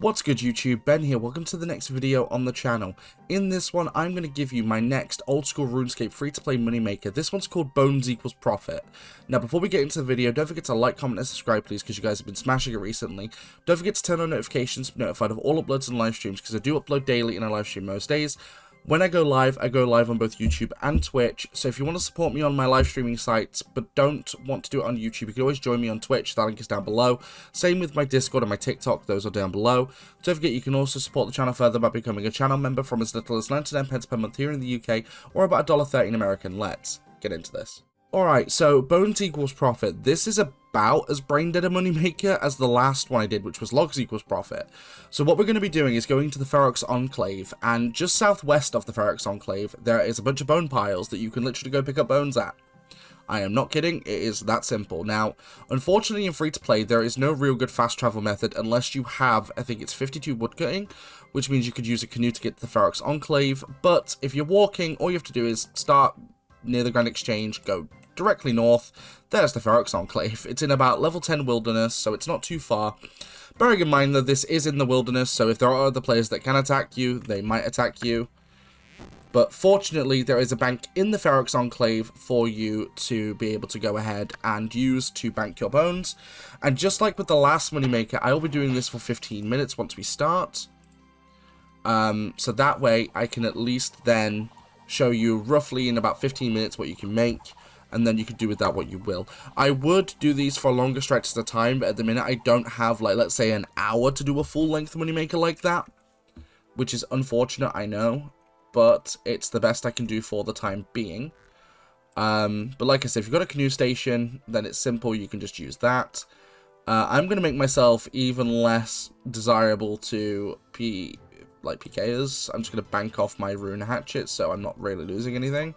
What's good YouTube, Ben here, welcome to the next video on the channel. In this one, I'm going to give you my next old school RuneScape free-to-play moneymaker. This one's called Bones equals Profit. Now before we get into the video, don't forget to like, comment and subscribe please, because you guys have been smashing it recently. Don't forget to turn on notifications to be notified of all uploads and live streams, because I do upload daily and I live stream most days. When I go live on both YouTube and Twitch, so if you want to support me on my live streaming sites, but don't want to do it on YouTube, you can always join me on Twitch, that link is down below. Same with my Discord and my TikTok, those are down below. Don't forget you can also support the channel further by becoming a channel member from as little as 99p per month here in the UK, or about $1.30 in American. Let's get into this. Alright, so Bones equals Profit. This is about as brain dead a moneymaker as the last one I did, which was Logs equals Profit. So what we're going to be doing is going to the Ferox Enclave, and just southwest of the Ferox Enclave, there is a bunch of bone piles that you can literally go pick up bones at. I am not kidding, it is that simple. Now, unfortunately in free-to-play, there is no real good fast travel method unless you have, I think it's 52 woodcutting, which means you could use a canoe to get to the Ferox Enclave, but if you're walking, all you have to do is start near the Grand Exchange, go directly north, there's the Ferox Enclave. It's in about level 10 wilderness, so it's not too far. Bearing in mind that this is in the wilderness, so if there are other players that can attack you, they might attack you. But fortunately, there is a bank in the Ferox Enclave for you to be able to go ahead and use to bank your bones. And just like with the last moneymaker, I will be doing this for 15 minutes once we start. So that way, I can at least then show you roughly in about 15 minutes what you can make, and then you can do with that what you will. I would do these for longer stretches of time, but at the minute I don't have, like, let's say an hour to do a full-length moneymaker like that, which is unfortunate, I know, but it's the best I can do for the time being. But like I said, if you've got a canoe station, then it's simple, you can just use that. I'm going to make myself even less desirable to PKers. I'm just going to bank off my rune hatchet, so I'm not really losing anything.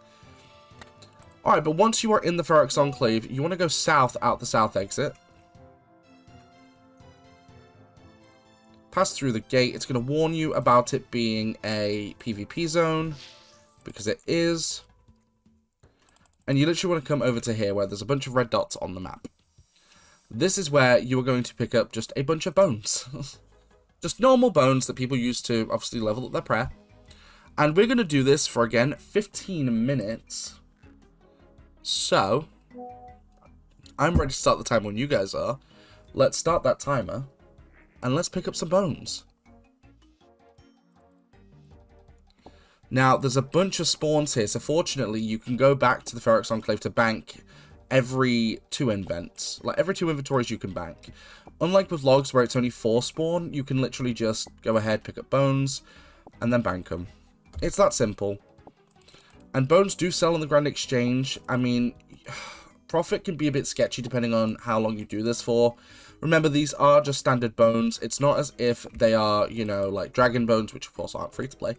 Alright, but once you are in the Ferox Enclave, you want to go south out the south exit. Pass through the gate. It's going to warn you about it being a PvP zone, because it is. And you literally want to come over to here, where there's a bunch of red dots on the map. This is where you are going to pick up just a bunch of bones. Just normal bones that people use to, obviously, level up their prayer. And we're going to do this for, again, 15 minutes. So, I'm ready to start the timer when you guys are. Let's start that timer, and let's pick up some bones. Now, there's a bunch of spawns here, so fortunately, you can go back to the Ferox Enclave to bank every 2 invents. Like, every 2 inventories you can bank. Unlike with logs, where it's only 4 spawn, you can literally just go ahead, pick up bones, and then bank them. It's that simple. And bones do sell on the Grand Exchange. I mean, profit can be a bit sketchy depending on how long you do this for. Remember, these are just standard bones. It's not as if they are, you know, like dragon bones, which of course aren't free to play.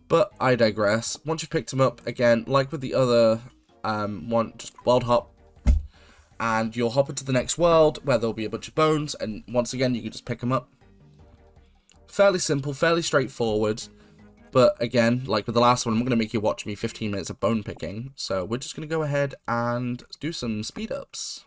But I digress. Once you've picked them up, again, like with the other one, just world hop. And you'll hop into the next world where there'll be a bunch of bones. And once again, you can just pick them up. Fairly simple, fairly straightforward. But again, like with the last one, I'm going to make you watch me 15 minutes of bone picking. So we're just going to go ahead and do some speed ups.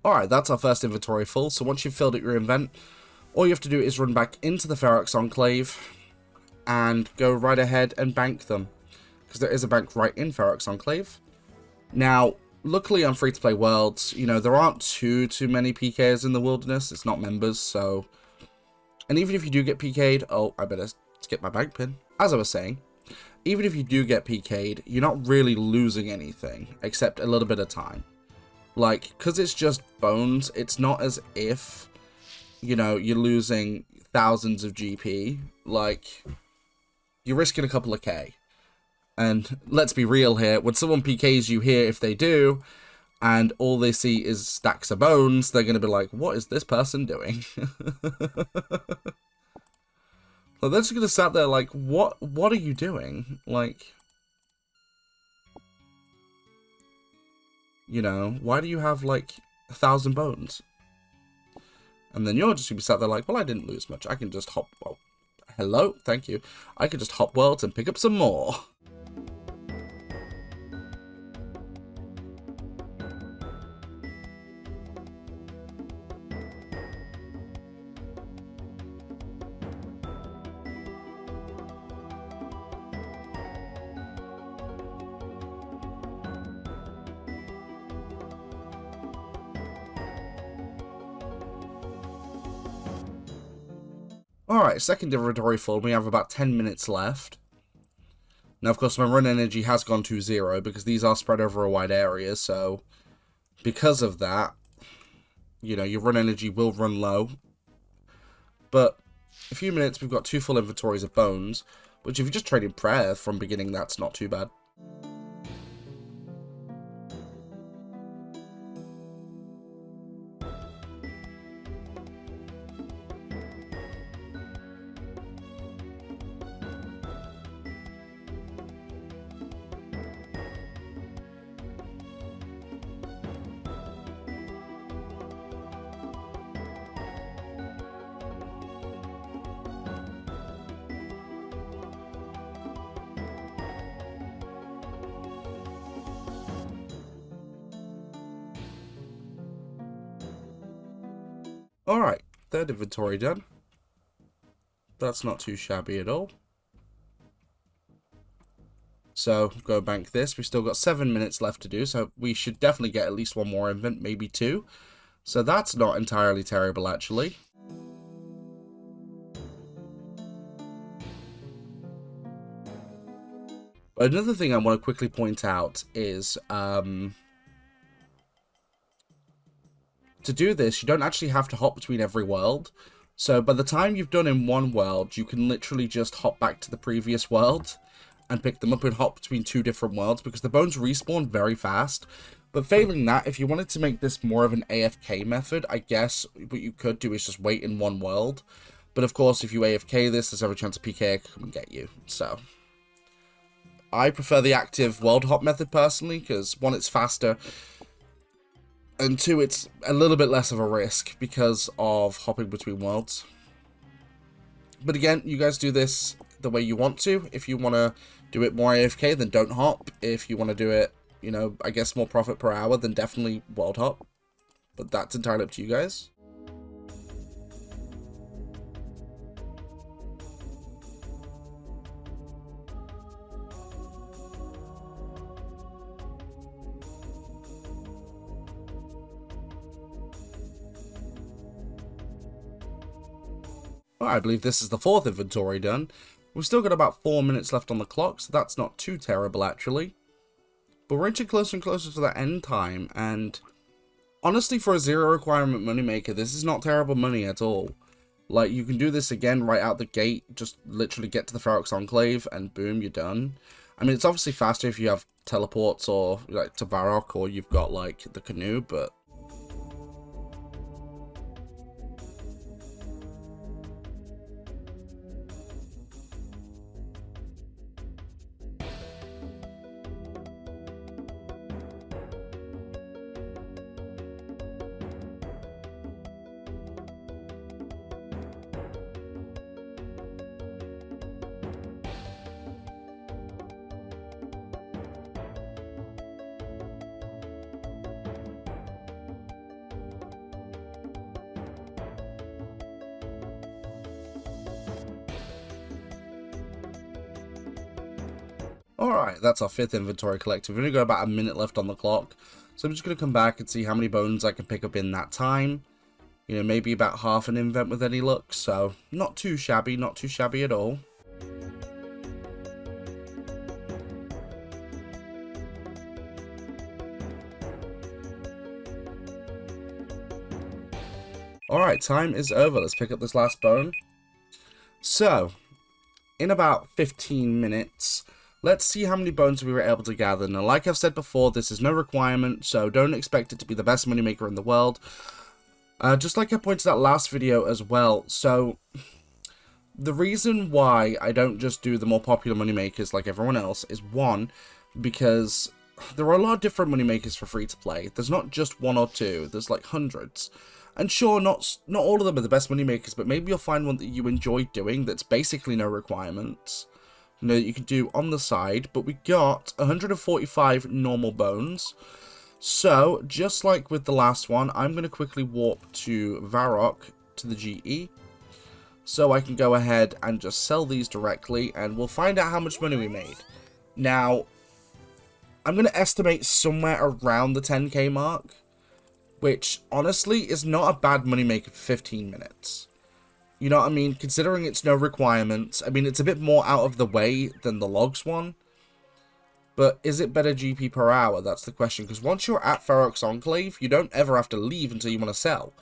Alright, that's our first inventory full. So once you've filled up your invent, all you have to do is run back into the Ferox Enclave and go right ahead and bank them, because there is a bank right in Ferox Enclave. Now, luckily on free-to-play worlds, you know, there aren't too many PKs in the wilderness. It's not members, so... And even if you do get PK'd... Oh, I better skip my bank pin. As I was saying, even if you do get PK'd, you're not really losing anything, except a little bit of time. Like, because it's just bones, it's not as if, you know, you're losing thousands of GP. Like, you're risking a couple of K. And let's be real here, when someone PKs you here, if they do, and all they see is stacks of bones, they're going to be like, what is this person doing? Like, they're just going to sat there like, what are you doing? Like... You know, why do you have, like, 1,000 bones? And then you're just going to be sat there like, well, I didn't lose much. I can just hop, well, hello, thank you. I can just hop worlds and pick up some more. Alright, second inventory full. We have about 10 minutes left. Now, of course, my run energy has gone to 0 because these are spread over a wide area. So, because of that, you know, your run energy will run low. But a few minutes, we've got 2 full inventories of bones, which if you just trade in prayer from beginning, that's not too bad. Alright, third inventory done. That's not too shabby at all. So, go bank this. We've still got 7 minutes left to do, so we should definitely get at least 1 more invent, maybe 2. So that's not entirely terrible, actually. Another thing I want to quickly point out is, to do this, you don't actually have to hop between every world. So by the time you've done in one world, you can literally just hop back to the previous world and pick them up and hop between 2 different worlds because the bones respawn very fast. But failing that, if you wanted to make this more of an AFK method, I guess what you could do is just wait in one world. But of course, if you AFK this, there's every chance a PK could come and get you. So I prefer the active world hop method personally because 1, it's faster, and 2, it's a little bit less of a risk because of hopping between worlds. But again, you guys do this the way you want to. If you want to do it more AFK, then don't hop. If you want to do it, you know, I guess more profit per hour, then definitely world hop. But that's entirely up to you guys. I believe this is the 4th inventory done. We've still got about 4 minutes left on the clock, so that's not too terrible actually. But we're inching closer and closer to that end time, and honestly for a 0 requirement moneymaker, this is not terrible money at all. Like, you can do this again right out the gate, just literally get to the Ferox Enclave, and boom, you're done. I mean, it's obviously faster if you have teleports, or like to Varrock, or you've got like the canoe, but alright, that's our 5th inventory collected. We've only got about a minute left on the clock. So I'm just going to come back and see how many bones I can pick up in that time. You know, maybe about half an invent with any luck. So, not too shabby at all. Alright, time is over. Let's pick up this last bone. So, in about 15 minutes... let's see how many bones we were able to gather. Now, like I've said before, this is no requirement, so don't expect it to be the best moneymaker in the world. Just like I pointed out last video as well, so the reason why I don't just do the more popular moneymakers like everyone else is 1, because there are a lot of different moneymakers for free to play. There's not just 1 or 2, there's like hundreds. And sure, not all of them are the best money makers, but maybe you'll find one that you enjoy doing that's basically no requirements. You know, that you can do on the side. But we got 145 normal bones. So, just like with the last one, I'm going to quickly warp to Varrock, to the GE. So I can go ahead and just sell these directly, and we'll find out how much money we made. Now, I'm going to estimate somewhere around the 10k mark, which honestly is not a bad moneymaker for 15 minutes. You know what I mean? Considering it's no requirements, I mean, it's a bit more out of the way than the logs one. But is it better GP per hour? That's the question. Because once you're at Ferox Enclave, you don't ever have to leave until you want to sell.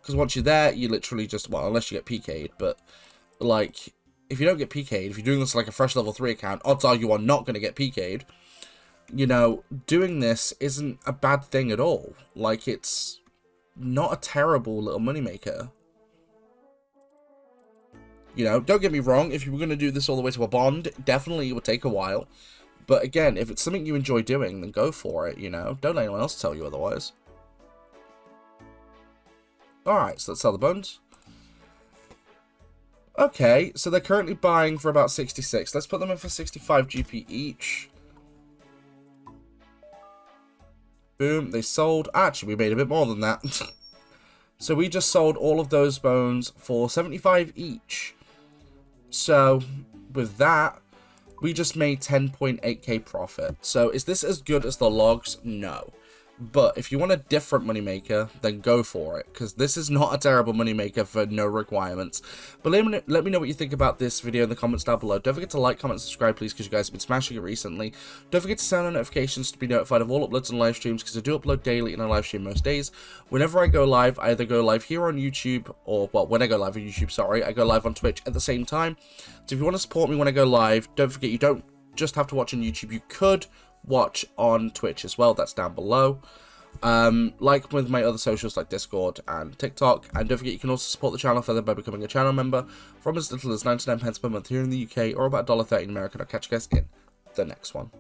Because once you're there, you literally just, well, unless you get PK'd, but, like, if you don't get PK'd, if you're doing this like a fresh level 3 account, odds are you are not going to get PK'd. You know, doing this isn't a bad thing at all. Like, it's not a terrible little moneymaker. You know, don't get me wrong, if you were going to do this all the way to a bond, definitely it would take a while. But again, if it's something you enjoy doing, then go for it, you know. Don't let anyone else tell you otherwise. Alright, so let's sell the bones. Okay, so they're currently buying for about 66. Let's put them in for 65 GP each. Boom, they sold. Actually, we made a bit more than that. So we just sold all of those bones for 75 each. So, with that, we just made 10.8k profit. So, is this as good as the logs? No. But if you want a different moneymaker, then go for it. Because this is not a terrible moneymaker for no requirements. But let me know what you think about this video in the comments down below. Don't forget to like, comment, subscribe, please, because you guys have been smashing it recently. Don't forget to turn on notifications to be notified of all uploads and live streams, because I do upload daily and I live stream most days. Whenever I go live, I either go live here on YouTube, or, well, when I go live on YouTube, sorry, I go live on Twitch at the same time. So if you want to support me when I go live, don't forget you don't just have to watch on YouTube. You could watch on Twitch as well. That's down below. Like with my other socials like Discord and TikTok. And don't forget you can also support the channel further by becoming a channel member from as little as 99 pence per month here in the UK, or about $1.30 in America. And I'll catch you guys in the next one.